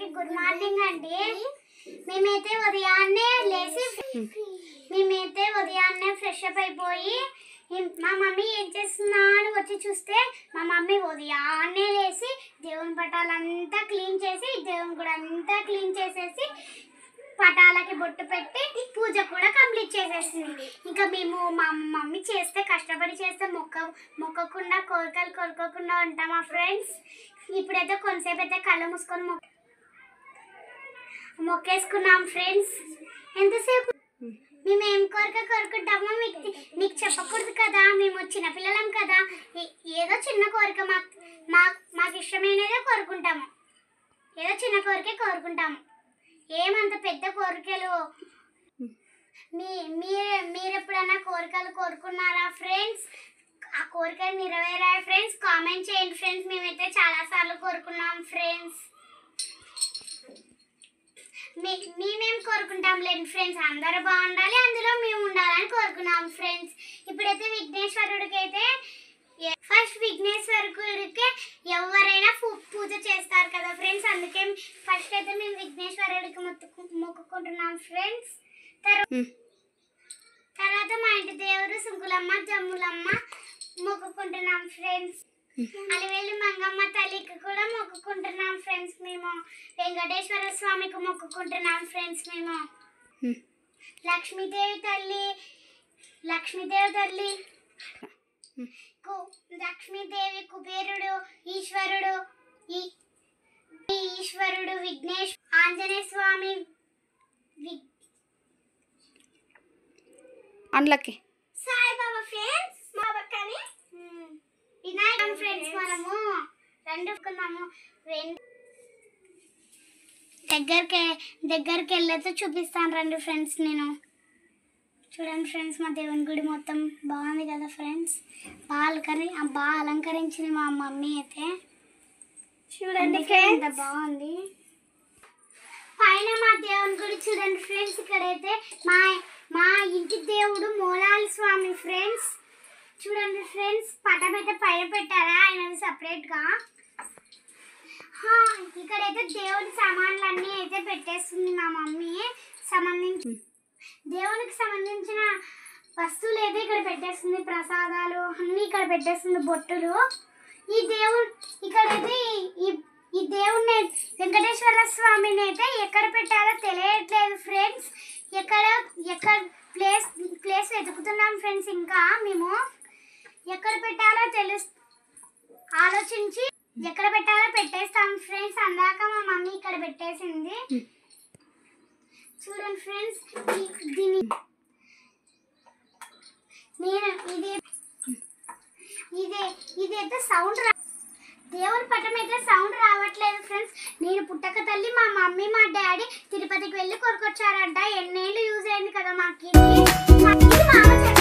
అందరికి good morning అండి. మేమైతే ఉదయాన్నే ఫ్రెష్ అప్ అయిపోయి మా మమ్మీ ఏం చేస్తున్నా అని వచ్చి చూస్తే మా మమ్మీ ఉదయాన్నే లేసి దేవుని పటాలంతా క్లీన్ చేసి దేవుని కూడా అంతా క్లీన్ చేసేసి పటాలకి బొట్టు పెట్టి పూజ కూడా కంప్లీట్ చేసేసింది. ఇంకా మేము మా మమ్మీ చేస్తే కష్టపడి చేస్తే మొక్కకుండా కోరికలు కోరుకోకుండా ఉంటామా ఫ్రెండ్స్. ఇప్పుడైతే కొంతసేపు అయితే కళ్ళు మూసుకొని మొక్కేసుకున్నాం ఫ్రెండ్స్. ఎంతసేపు మేము ఏం కోరిక కోరుకుంటామో మీకు చెప్పకూడదు కదా, మేము చిన్నపిల్లలం కదా. ఏదో చిన్న కోరిక మాకు ఇష్టమైనదే కోరుకుంటాము, ఏదో చిన్న కోరికే కోరుకుంటాము. ఏమంత పెద్ద కోరికలు మీరు ఎప్పుడైనా కోరికలు కోరుకున్నారా ఫ్రెండ్స్? ఆ కోరికలు నెరవేరాయి ఫ్రెండ్స్? కామెంట్ చేయండి ఫ్రెండ్స్. మేమైతే చాలాసార్లు కోరుకున్నాం ఫ్రెండ్స్. మేమేం కోరుకుంటాం లేండి ఫ్రెండ్స్, అందరూ బాగుండాలి, అందులో మేము ఉండాలని కోరుకున్నాం ఫ్రెండ్స్. ఇప్పుడైతే విఘ్నేశ్వరుడికి అయితే ఫస్ట్ విఘ్నేశ్వరుడికి ఎవరైనా పూజ చేస్తారు కదా ఫ్రెండ్స్. అందుకే ఫస్ట్ అయితే మేము విఘ్నేశ్వరుడికి మొక్కుకుంటున్నాం ఫ్రెండ్స్. తర్వాత మా ఇంటి దేవుడు సుంకులమ్మ జమ్ములమ్మ మొక్కుకుంటున్నాం ఫ్రెండ్స్. అలివేలి మంగమ్మ తల్లికి కూడా మొక్కుకుంటున్నాం ఫ్రెండ్స్. మేము వెంకటేశ్వర స్వామికి మొక్కుకుంటున్నాం ఫ్రెండ్స్. మేము లక్ష్మీదేవి తల్లి కుబేరుడు ఈశ్వరుడు విఘ్నేష్ ఆంజనేయ స్వామి అండ్లకి సాయిబాబా ఫ్రెండ్స్. మా పక్కనే వినాయకుడు ఫ్రెండ్స్. మనము రెండుకున్నాము. దగ్గరికి వెళ్ళైతే చూపిస్తాను రండి ఫ్రెండ్స్. నేను చూడండి ఫ్రెండ్స్, మా దేవుని గుడి మొత్తం బాగుంది కదా ఫ్రెండ్స్. బాగా అలంకరించింది మా మమ్మీ అయితే. చూడండి ఎంత బాగుంది. పైన మా దేవుని గుడి చూడండి ఫ్రెండ్స్. ఇక్కడైతే మా ఇంటి దేవుడు మూలాలి స్వామి ఫ్రెండ్స్. చూడండి ఫ్రెండ్స్, పటం అయితే పైన పెట్టారా ఆయన సపరేట్గా. ఇక్కడైతే దేవుడి సామాన్లన్నీ అయితే పెట్టేస్తుంది మా మమ్మీ. దేవునికి సంబంధించిన వస్తువులు అయితే ఇక్కడ పెట్టేస్తుంది, ప్రసాదాలు అన్నీ ఇక్కడ పెట్టేస్తుంది, బొట్టులు. ఇక్కడైతే ఈ దేవుడిని వెంకటేశ్వర స్వామిని అయితే ఎక్కడ పెట్టాలో తెలియట్లేదు ఫ్రెండ్స్. ఎక్కడ ప్లేస్ వెతుకుతున్నాం ఫ్రెండ్స్. ఇంకా మేము ఎక్కడ పెట్టాలో ఆలోచించి ఎక్కడ పెట్టాలో పెట్టేస్తాం ఫ్రెండ్స్. అందాక మా మమ్మీ ఇక్కడ పెట్టేసింది. చూడండి ఫ్రెండ్స్, ఇదైతే సౌండ్ దేవుడి పటం అయితే సౌండ్ రావట్లేదు ఫ్రెండ్స్. నేను పుట్టక తల్లి మా మమ్మీ మా డాడీ తిరుపతికి వెళ్ళి కొనుక్కొచ్చారంట. ఎన్నేళ్ళు యూజ్ అయింది కదా మాకు. ఇది మామ